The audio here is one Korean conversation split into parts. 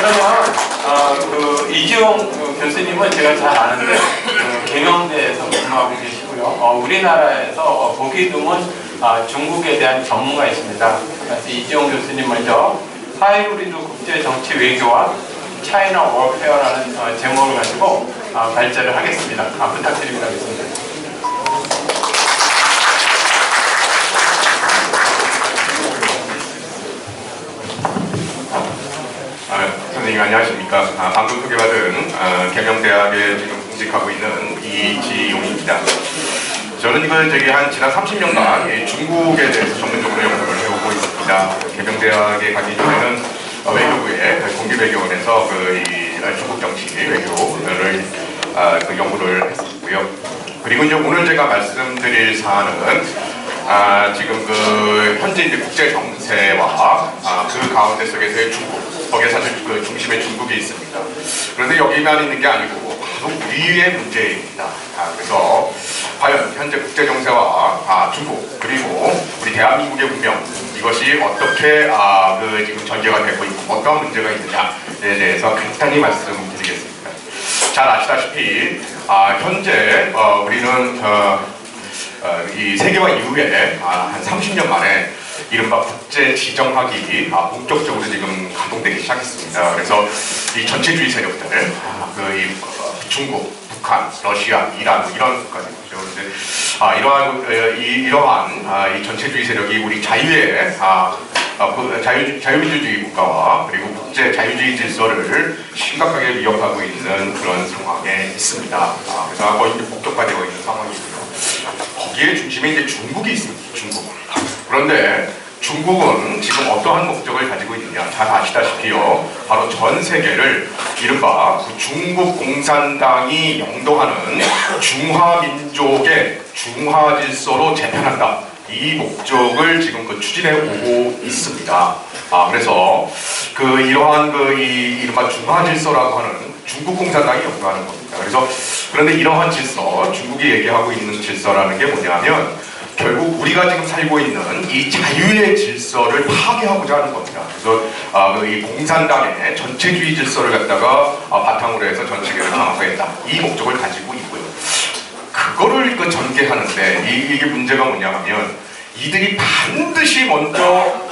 그러면 이지용 교수님은 제가 잘 아는데 계명대에서 근무하고 계시고요. 우리나라에서 보기 드문 중국에 대한 전문가이십니다. 그래서 이지용 교수님 먼저 하이브리드 국제 정치 외교와 차이나 워페어라는 제목을 가지고 발제를 하겠습니다. 부탁드립니다, 교수님. 선생님 안녕하십니까. 방금 소개받은 계명대학에 지금 공직하고 있는 이지용입니다. 저는 지난 30년간 중국에 대해서 전문적으로 연구를 해오고 있습니다. 계명대학에 가기 전에는 외교부의 공기외교원에서 중국 정치 외교를 연구를 했었고요. 그리고 이제 오늘 제가 말씀드릴 사안은 지금 현재 국제 정세와 그 가운데 속에서의 중국, 거기에 사실 중심에 중국이 있습니다. 그런데 여기만 있는 게 아니고 바로 우리의 문제입니다. 그래서 과연 현재 국제 정세와 중국 그리고 우리 대한민국의 운명 이것이 어떻게 지금 전개가 되고 있고 어떤 문제가 있느냐에 대해서 간단히 말씀드리겠습니다. 잘 아시다시피 현재 우리는 이 세계화 이후에 한 30년 만에 이른바 국제 지정학이 본격적으로 지금 가동되기 시작했습니다. 그래서 이 전체주의 세력들, 중국, 북한, 러시아, 이란 이런 국가들이죠. 이러한 이 전체주의 세력이 우리 자유의 자유민주주의 국가와 그리고 국제 자유주의 질서를 심각하게 위협하고 있는 그런 상황에 있습니다. 그래서 거의 본격화되고 있는 상황이고요. 거기에 중심에 이제 중국이 있습니다. 중국. 그런데 중국은 지금 어떠한 목적을 가지고 있느냐 잘 아시다시피요. 바로 전 세계를 이른바 중국 공산당이 영도하는 중화민족의 중화 질서로 재편한다. 이 목적을 지금 추진해 오고 있습니다. 그래서 이러한 이른바 중화 질서라고 하는 중국 공산당이 연구하는 겁니다. 그런데 이러한 질서, 중국이 얘기하고 있는 질서라는 게 뭐냐면 결국 우리가 지금 살고 있는 이 자유의 질서를 파괴하고자 하는 겁니다. 그래서 이 공산당의 전체주의 질서를 갖다가 바탕으로 해서 전 세계를 장악하겠다. 이 목적을 가지고 있고요. 그거를 전개하는데 이게 문제가 뭐냐 하면 이들이 반드시 먼저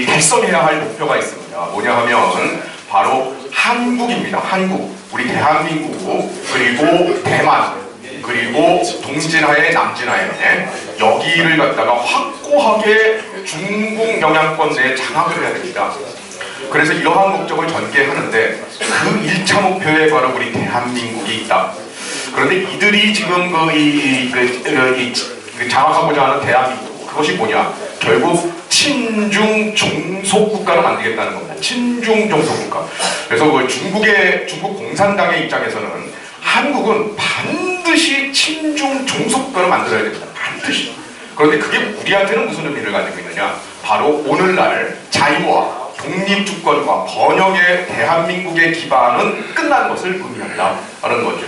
달성해야 할 목표가 있습니다. 뭐냐 하면 바로 한국입니다. 한국. 우리 대한민국 그리고 대만 그리고 동진하에 남진하에 여기를 갖다가 확고하게 중국 영향권 내에 장악을 해야 됩니다. 그래서 이러한 목적을 전개하는데 그 1차 목표에 바로 우리 대한민국이 있다. 그런데 이들이 지금 장악하고자 하는 대한민국 그것이 뭐냐? 결국 친중 종속국가로 만들겠다는 겁니다. 친중 종속국가. 그래서 중국 공산당의 입장에서는 한국은 반드시 친중 종속국가로 만들어야 됩니다. 반드시. 그런데 그게 우리한테는 무슨 의미를 가지고 있느냐? 바로 오늘날 자유와 독립주권과 번영의 대한민국의 기반은 끝난 것을 의미한다. 라는 거죠.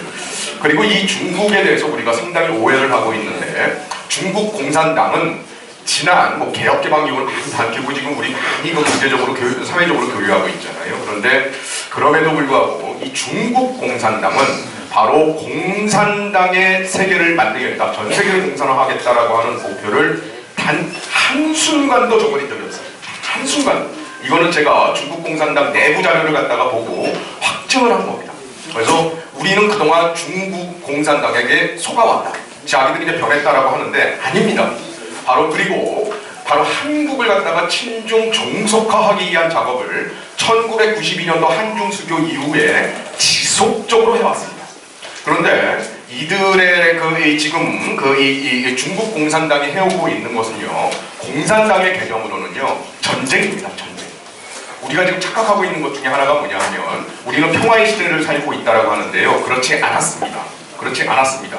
그리고 이 중국에 대해서 우리가 상당히 오해를 하고 있는데 중국 공산당은 지난 개혁개방 이후를 많이 밝히고 지금 우리 많이 경제적으로 사회적으로 교류하고 있잖아요. 그런데 그럼에도 불구하고 이 중국 공산당은 바로 공산당의 세계를 만들겠다, 전 세계를 공산화하겠다라고 하는 목표를 단 한순간도 저버린 적이 없어요. 한순간. 이거는 제가 중국 공산당 내부 자료를 갖다가 보고 확증을 한 겁니다. 그래서 우리는 그동안 중국 공산당에게 속아왔다. 자기들이 이제 변했다라고 하는데 아닙니다. 그리고 한국을 갖다가 친중 종속화하기 위한 작업을 1992년도 한중수교 이후에 지속적으로 해왔습니다. 그런데 이들의 지금 중국 공산당이 해오고 있는 것은요, 공산당의 개념으로는요, 전쟁입니다. 전쟁. 우리가 지금 착각하고 있는 것 중에 하나가 뭐냐면 우리는 평화의 시대를 살고 있다라고 하는데요, 그렇지 않았습니다. 그렇지 않았습니다.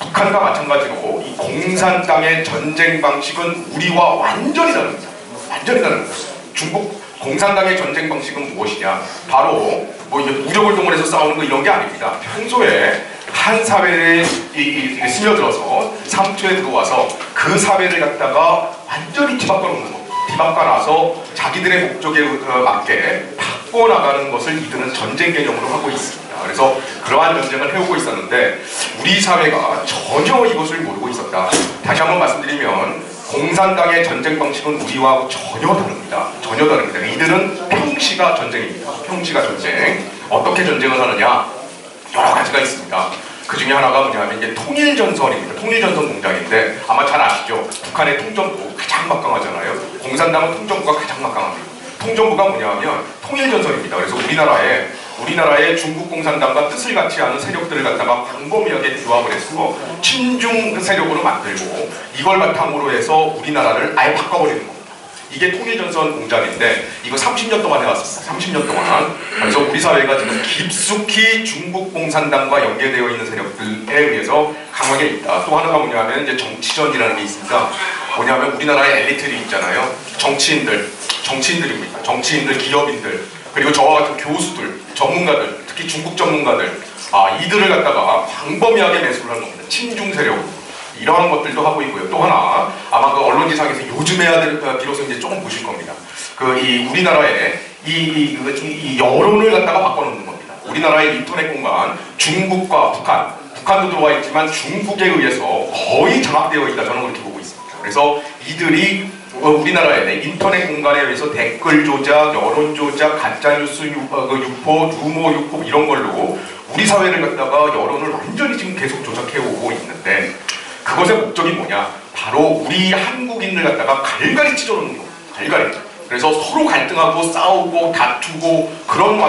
북한과 마찬가지로 이 공산당의 전쟁 방식은 우리와 완전히 다릅니다. 완전히 다릅니다. 중국 공산당의 전쟁 방식은 무엇이냐? 바로 무력을 동원해서 싸우는 거 이런 게 아닙니다. 평소에 한 사회에 스며들어서 상투에 들어와서 그 사회를 갖다가 완전히 뒤바꿔 놓는 겁니다. 뒤바꿔 놔서 자기들의 목적에 맞게 다 바꿔나가는 것을 이들은 전쟁 개념으로 하고 있습니다. 그래서 그러한 전쟁을 해오고 있었는데 우리 사회가 전혀 이것을 모르고 있었다. 다시 한번 말씀드리면 공산당의 전쟁 방식은 우리와 전혀 다릅니다. 전혀 다릅니다. 이들은 평시가 전쟁입니다. 평시가 전쟁. 어떻게 전쟁을 하느냐? 여러 가지가 있습니다. 그 중에 하나가 뭐냐면 이제 통일전선입니다. 통일전선 공작인데 아마 잘 아시죠? 북한의 통전부 가장 막강하잖아요. 공산당은 통전부가 가장 막강합니다. 통전부가 뭐냐면 통일전선입니다. 그래서 우리나라의 중국 공산당과 뜻을 같이 하는 세력들을 갖다가 광범위하게 규합을 해서 친중 세력으로 만들고 이걸 바탕으로 해서 우리나라를 아예 바꿔버리는 겁니다. 이게 통일전선 공작인데 이거 30년 동안 해왔습니다. 30년 동안. 그래서 우리 사회가 지금 깊숙이 중국 공산당과 연계되어 있는 세력들에 의해서 강하게 있다. 또 하나가 뭐냐면 이제 정치전이라는 게 있습니다. 뭐냐면 우리나라의 엘리트들이 있잖아요. 정치인들입니다. 정치인들, 기업인들, 그리고 저와 같은 교수들, 전문가들, 특히 중국 전문가들, 이들을 갖다가 광범위하게 매수를 하는 겁니다. 친중 세력. 이러한 것들도 하고 있고요. 또 하나, 아마 그 언론지상에서 요즘 해야 될, 비로소 이제 조금 보실 겁니다. 이 우리나라의 이 여론을 갖다가 바꿔놓는 겁니다. 우리나라의 인터넷 공간, 중국과 북한도 들어와 있지만 중국에 의해서 거의 장악되어 있다. 저는 그렇게 보고 있습니다. 그래서 이들이 우리나라의 인터넷 공간에 의해서 댓글 조작, 여론 조작, 가짜뉴스 유포, 루머 유포 이런 걸로 우리 사회를 갖다가 여론을 완전히 지금 계속 조작해오고 있는데 그것의 목적이 뭐냐? 바로 우리 한국인을 갖다가 갈갈이 찢어놓는 겁니다. 갈갈이. 그래서 서로 갈등하고 싸우고 다투고 그런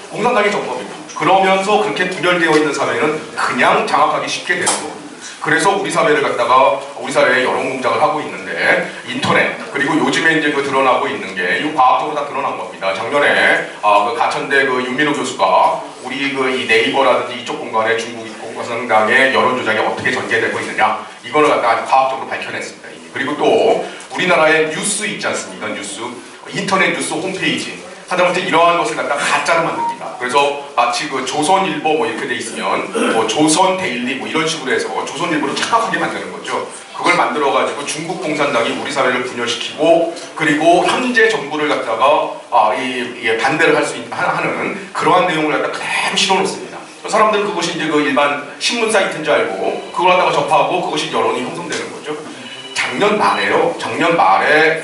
공산당의 정법입니다. 그러면서 그렇게 분열되어 있는 사회는 그냥 장악하기 쉽게 되는 겁니다. 그래서 우리 사회를 갖다가 우리 사회에 여론 공작을 하고 있는데 인터넷 그리고 요즘에 이제 드러나고 있는 게 이 과학적으로 다 드러난 겁니다. 작년에 그 가천대 윤민호 교수가 우리 이 네이버라든지 이쪽 공간에 중국 공산당의 여론 조작이 어떻게 전개되고 있느냐 이거를 갖다가 과학적으로 밝혀냈습니다. 그리고 또 우리나라의 뉴스 있지 않습니까? 뉴스 인터넷 뉴스 홈페이지 하다못해 이러한 것을 갖다가 가짜로 만듭니다. 그래서 마치 그 조선일보 뭐 이렇게 돼 있으면 뭐 조선데일리 뭐 이런 식으로 해서 조선일보를 착각하게 만드는 거죠. 그걸 만들어가지고 중국 공산당이 우리 사회를 분열시키고 그리고 현재 정부를 갖다가 반대를 할 수 하는 그러한 내용을 갖다가 그대로 실어놓습니다. 사람들은 그것이 이제 그 일반 신문 사이트인 줄 알고 그걸 갖다가 접하고 그것이 여론이 형성되는 거죠. 작년 말에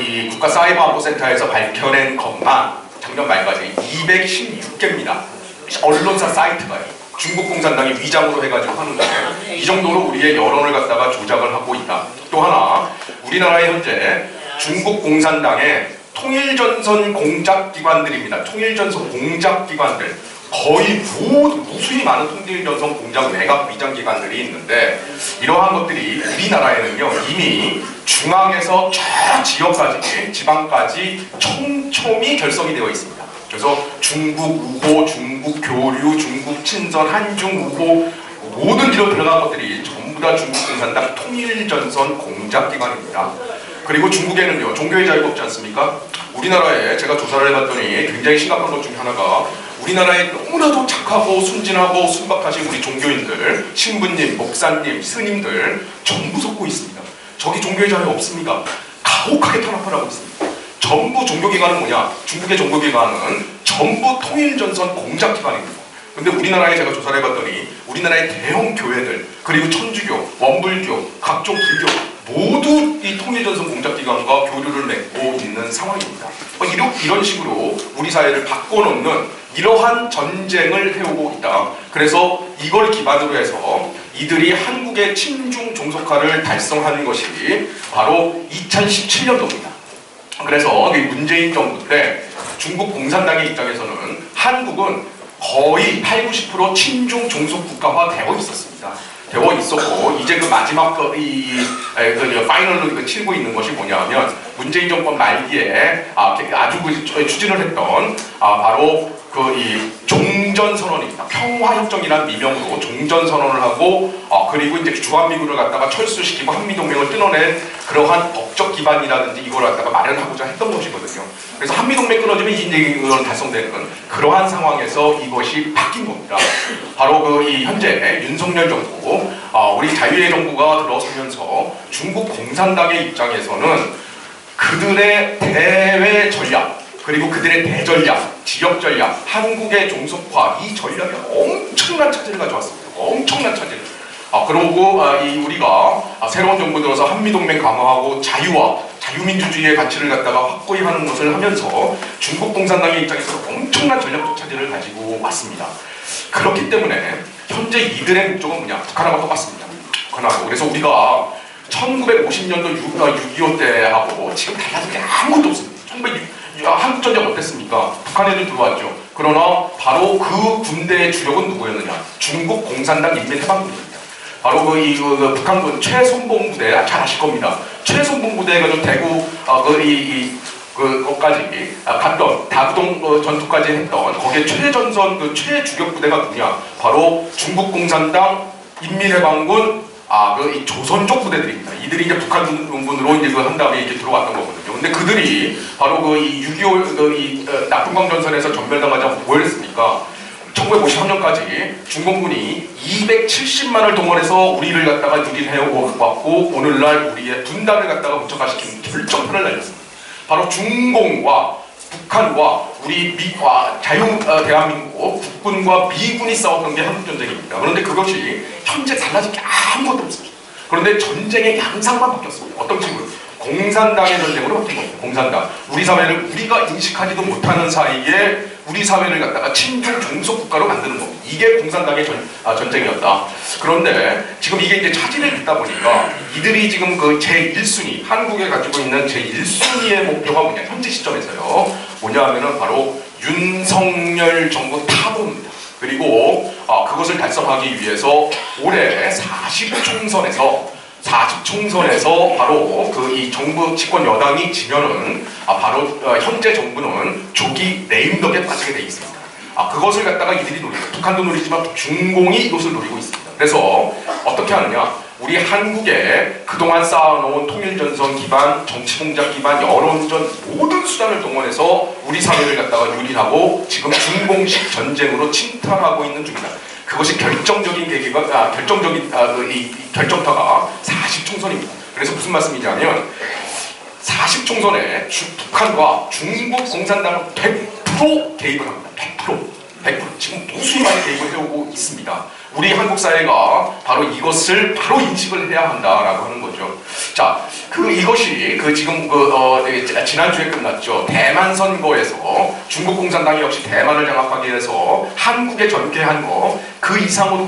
이 국가사이버안보센터에서 밝혀낸 것만 작년 말까지 216개입니다. 언론사 사이트가요. 중국 공산당이 위장으로 해가지고 하는데 이 정도로 우리의 여론을 갖다가 조작을 하고 있다. 또 하나 우리나라에 현재 중국 공산당의 통일전선 공작기관들입니다. 통일전선 공작기관들 거의 무수히 많은 통일전선 공작 외곽 위장기관들이 있는데 이러한 것들이 우리나라에는요 이미 중앙에서 저 지역까지 지방까지 촘촘히 결성이 되어 있습니다. 그래서 중국 우호, 중국 교류, 중국 친선, 한중 우호 모든 이런 들어간 것들이 전부 다 중국 공산당 통일전선 공작기관입니다. 그리고 중국에는요 종교의 자유가 없지 않습니까? 우리나라에 제가 조사를 해봤더니 굉장히 심각한 것 중에 하나가 우리나라에 너무나도 착하고 순진하고 순박하신 우리 종교인들, 신부님, 목사님, 스님들 전부 속고 있습니다. 저기 종교의 자유 없습니까? 가혹하게 탄압을 하고 있습니다. 전부 종교기관은 뭐냐? 중국의 종교기관은 전부 통일전선 공작기관입니다. 근데 우리나라에 제가 조사를 해봤더니 우리나라의 대형 교회들 그리고 천주교, 원불교, 각종 불교 모두 이 통일전선 공작기관과 교류를 맺고 있는 상황입니다. 이런 식으로 우리 사회를 바꿔놓는 이러한 전쟁을 해오고 있다. 그래서 이걸 기반으로 해서 이들이 한국의 친중 종속화를 달성한 것이 바로 2017년도입니다. 그래서 문재인 정부 때 중국 공산당의 입장에서는 한국은 거의 80-90% 친중 종속 국가화 되어 있었습니다. 되어 있었고 이제 그 마지막 파이널로 치고 있는 것이 뭐냐면 문재인 정권 말기에 아주 추진을 했던 바로 이 종전선언입니다. 평화협정이라는 미명으로 종전선언을 하고 그리고 이제 주한미군을 갖다가 철수시키고 한미동맹을 뜯어낸 그러한 법적 기반이라든지 이걸 갖다가 마련하고자 했던 것이거든요. 그래서 한미동맹 끊어지면 이건 달성되는 그러한 상황에서 이것이 바뀐 겁니다. 바로 이 현재 윤석열 정부, 우리 자유의 정부가 들어서면서 중국 공산당의 입장에서는 그들의 대외 전략, 그리고 그들의 대전략, 지역 전략, 한국의 종속화 이 전략에 엄청난 차질을 가져왔습니다. 엄청난 차질. 그러고 우리가 새로운 정부 들어서 한미동맹 강화하고 자유와 자유민주주의의 가치를 갖다가 확고히 하는 것을 하면서 중국 공산당의 입장에서 엄청난 전략적 차질을 가지고 왔습니다. 그렇기 때문에 현재 이들의 목적은 뭐냐? 북한하고 똑같습니다. 북한하고. 그래서 우리가 1950년도 6.25 때하고 지금 달라진 게 아무것도 없습니다. 한국전쟁 어땠습니까? 북한 애들 들어왔죠. 그러나 바로 그 군대의 주력은 누구였느냐? 중국 공산당 인민해방군입니다. 바로 그 북한군 최선봉 부대 잘 아실 겁니다. 최선봉 부대가 좀 대구 거까지 갔던 다구동 전투까지 했던 거기에 최전선 최주력 부대가 누구냐? 바로 중국 공산당 인민해방군 이 조선족 부대들입니다. 이들이 이제 북한군으로 이제 한 다음에 이렇게 들어왔던 거거든요. 근데 그들이 바로 이 6.25 낙동강 전선에서 전멸당하자 뭘 했습니까? 1953년까지 중공군이 270만을 동원해서 우리를 갖다가 유린해왔고 오늘날 우리의 분단을 갖다가 무력화시킨 결정판을 날렸습니다. 바로 중공과 북한과 우리 대한민국 국군과 미군이 싸웠던 게 한국전쟁입니다. 그런데 그것이 현재 달라진 게 아무것도 없습니다. 그런데 전쟁의 양상만 바뀌었습니다. 어떤 식으로? 공산당의 전쟁으로 바뀐 겁니다. 공산당. 우리 사회를 우리가 인식하지도 못하는 사이에 우리 사회를 갖다가 친중 종속 국가로 만드는 겁니다. 이게 공산당의 전쟁이었다. 그런데 지금 이게 이제 차질을 빚다 보니까 이들이 지금 그 제1순위, 한국에 가지고 있는 제1순위의 목표가 뭐냐, 현재 시점에서요. 뭐냐 하면은 바로 윤석열 정부 타도입니다. 그리고 그것을 달성하기 위해서 올해 40총선에서 바로 이 정부 집권 여당이 지면은 바로 현재 정부는 조기 레임덕에 빠지게 돼 있습니다. 그것을 갖다가 이들이 노리고 북한도 노리지만 중공이 이것을 노리고 있습니다. 그래서 어떻게 하느냐? 우리 한국에 그동안 쌓아놓은 통일전선 기반, 정치공작 기반, 여론전 모든 수단을 동원해서 우리 사회를 갖다가 유린하고 지금 중공식 전쟁으로 침투하고 있는 중이다. 그것이 결정적인 계기가 이 결정타가 40총선입니다. 그래서 무슨 말씀이냐면 40총선에 북한과 중국 공산당은 100% 개입을 합니다. 100% 지금 무수히 많이 개입을 해오고 있습니다. 우리 한국 사회가 바로 이것을 바로 인식을 해야 한다라고 하는 거죠. 자, 이것이 지금 지난주에 끝났죠. 대만 선거에서 중국 공산당이 역시 대만을 장악하기 위해서 한국에 전개한 거 그 이상으로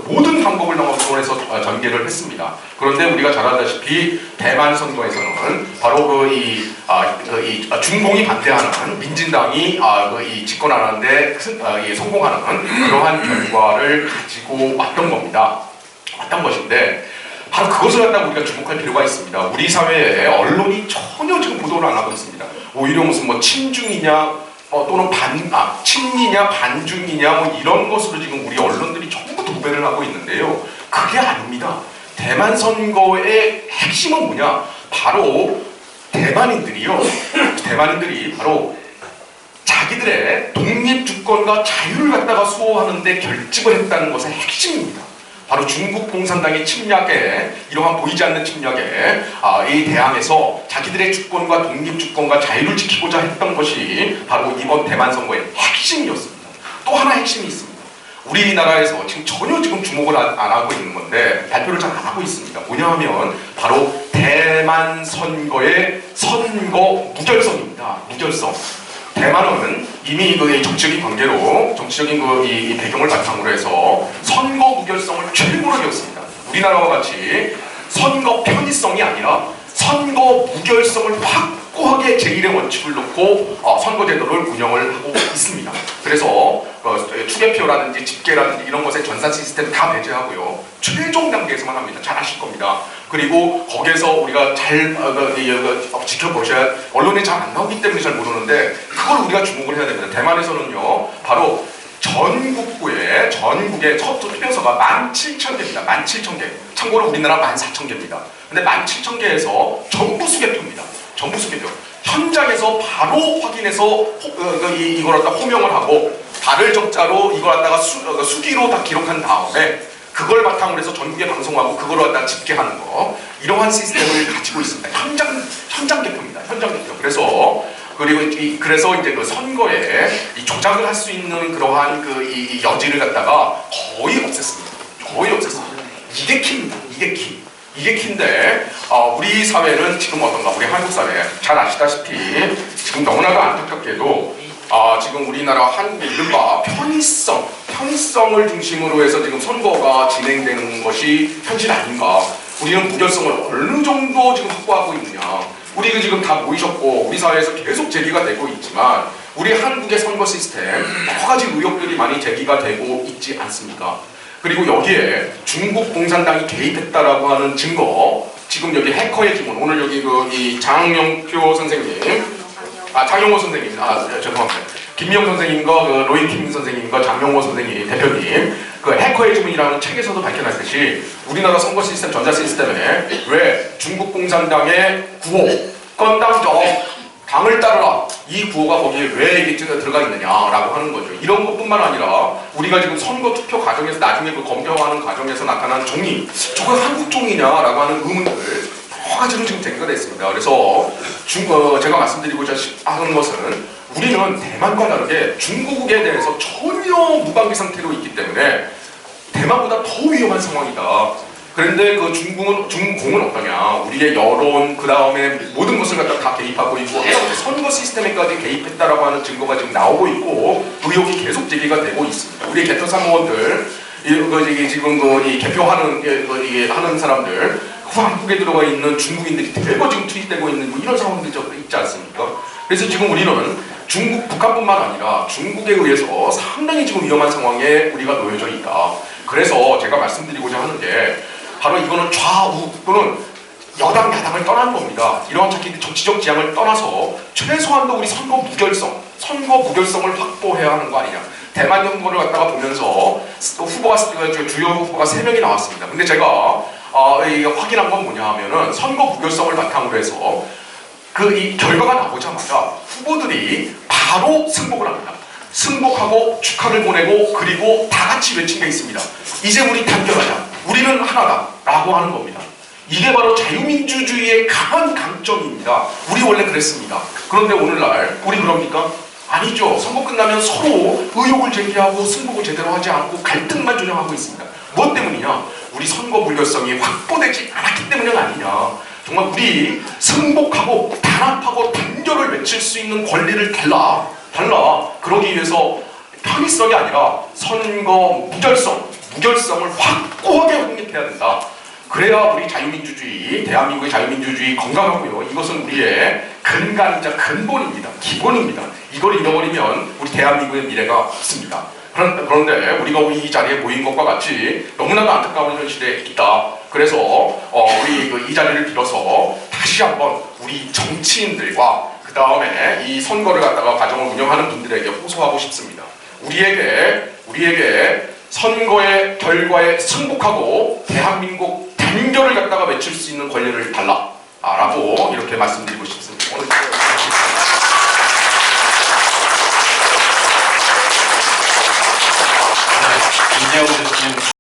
모든 방법을 동원해서 전개를 했습니다. 그런데 우리가 잘 알다시피 대만 선거에서는 바로 중공이 반대하는 민진당이 집권하는데 성공하는 그러한 결과를 가지고 왔던 겁니다. 왔던 것인데 바로 그것을 갖다가 우리가 주목할 필요가 있습니다. 우리 사회에 언론이 전혀 지금 보도를 안 하고 있습니다. 오히려 무슨 뭐 친중이냐 또는 친이냐 반중이냐 이런 것으로 지금 우리 언론들이 전부 도배를 하고 있는데요. 그게 아닙니다. 대만 선거의 핵심은 뭐냐? 바로 대만인들이 바로 자기들의 독립주권과 자유를 갖다가 수호하는데 결집을 했다는 것의 핵심입니다. 바로 중국 공산당의 침략에, 이러한 보이지 않는 침략에 이 대항에서 자기들의 주권과 독립주권과 자유를 지키고자 했던 것이 바로 이번 대만 선거의 핵심이었습니다. 또 하나 핵심이 있습니다. 우리나라에서 전혀 주목을 안 하고 있는 건데 발표를 잘 안 하고 있습니다. 뭐냐 하면 바로 대만 선거의 선거 무결성입니다. 무결성. 대만은 이미 정치적인 관계로 정치적인 이 배경을 바탕으로 해서 선거 무결성을 최고로 여겼습니다. 우리나라와 같이 선거 편의성이 아니라 선거 무결성을 확고하게 제1의 원칙을 놓고 선거제도를 운영을 하고 있습니다. 그래서 투개표라든지 집계라든지 이런 것의 전산 시스템 다 배제하고요. 최종 단계에서만 합니다. 잘 아실 겁니다. 그리고 거기에서 우리가 잘 지켜보셔야, 언론에 잘 안 나오기 때문에 잘 모르는데 그걸 우리가 주목을 해야 됩니다. 대만에서는요, 바로 전국의 첫 투표소가 17,000개입니다. 17,000개. 참고로 우리나라 14,000개입니다. 근데 17,000개에서 전부 수개표입니다. 전부 수개표. 현장에서 바로 확인해서 이걸 갖다 호명을 하고 발을 적자로 이걸 갖다가 수기로 다 기록한 다음에 그걸 바탕으로 해서 전국에 방송하고 그걸 갖다 집계하는 거, 이러한 시스템을 가지고 있습니다. 현장 개표입니다. 현장 개표. 그래서 그리고 그래서 이제 그 선거에 이 조작을 할 수 있는 그러한 이 여지를 갖다가 거의 없앴습니다. 거의 없앴습니다. 이게 키입니다. 이게 키. 이게 키인데 우리 사회는 지금 어떤가? 우리 한국 사회 잘 아시다시피 지금 너무나도 안타깝게도 지금 우리나라 한국의 이른바 편의성을 중심으로 해서 지금 선거가 진행되는 것이 현실 아닌가? 우리는 무결성을 어느 정도 지금 확보하고 있느냐? 우리 지금 다 모이셨고 우리 사회에서 계속 제기가 되고 있지만 우리 한국의 선거 시스템 여러 가지 의혹들이 많이 제기가 되고 있지 않습니까? 그리고 여기에 중국 공산당이 개입했다라고 하는 증거, 지금 여기 해커의 기문, 오늘 여기 이 장영표 선생님, 장영호 선생님, 죄송합니다. 김미영 선생님과 로이킴 선생님과 장영호 선생님, 대표님, 그 해커의 지문이라는 책에서도 밝혀놨듯이 우리나라 선거 시스템, 전자 시스템에 왜 중국 공산당의 구호, 건당적 당을 따르라, 이 구호가 거기에 왜 이게 들어가 있느냐라고 하는 거죠. 이런 것뿐만 아니라 우리가 지금 선거 투표 과정에서 나중에 그 검표하는 과정에서 나타난 종이, 저거 한국 종이냐라고 하는 의문들 여러 가지로 지금 제기가 됐습니다. 그래서 제가 말씀드리고자 하는 것은 우리는 대만과 다르게 중국에 대해서 전혀 무방비 상태로 있기 때문에 대만보다 더 위험한 상황이다. 그런데 그 중공은 어떠냐? 우리의 여론, 그 다음에 모든 것을 갖다 다 개입하고 있고, 선거 시스템에까지 개입했다라고 하는 증거가 지금 나오고 있고, 의혹이 계속 제기가 되고 있습니다. 우리 개표 사무원들, 지금 이 개표하는 하는 사람들, 한국에 들어가 있는 중국인들이 대거 지금 투입되고 있는 이런 상황들이 있지 않습니까? 그래서 지금 우리는 북한뿐만 아니라 중국에 의해서 상당히 지금 위험한 상황에 우리가 놓여져 있다. 그래서 제가 말씀드리고자 하는 게 바로 이거는 좌우 또는 여당 야당을 떠난 겁니다. 이러한 정치적 지향을 떠나서 최소한도 우리 선거 무결성을 확보해야 하는 거 아니냐. 대만 선거를 갖다가 보면서 주요 후보가 3명이 나왔습니다. 근데 제가 확인한 건 뭐냐 하면은 선거 무결성을 바탕으로 해서 이 결과가 나오자마자 후보들이 바로 승복을 합니다. 승복하고 축하를 보내고 그리고 다 같이 외친 게 있습니다. 이제 우리 단결하자. 우리는 하나다. 라고 하는 겁니다. 이게 바로 자유민주주의의 강한 강점입니다. 우리 원래 그랬습니다. 그런데 오늘날 우리 그럽니까? 아니죠. 선거 끝나면 서로 의혹을 제기하고 승복을 제대로 하지 않고 갈등만 조장하고 있습니다. 무엇 때문이냐? 우리 선거 불결성이 확보되지 않았기 때문이 아니냐. 정말 우리 승복하고 단합하고 단결을 외칠 수 있는 권리를 달라. 그러기 위해서 편의성이 아니라 선거 무결성을 확고하게 확립해야 된다. 그래야 우리 자유민주주의, 대한민국의 자유민주주의 건강하고요. 이것은 우리의 근간이자 근본입니다. 기본입니다. 이걸 잃어버리면 우리 대한민국의 미래가 없습니다. 그런데 우리가 이 자리에 모인 것과 같이 너무나도 안타까운 현실에 있다. 그래서 우리 이 자리를 빌어서 다시 한번 우리 정치인들과 그 다음에 이 선거를 갖다가 과정을 운영하는 분들에게 호소하고 싶습니다. 우리에게 선거의 결과에 승복하고 대한민국 단결을 갖다가 외칠 수 있는 권리를 달라. 라고 이렇게 말씀드리고 싶습니다. 이재용 교수님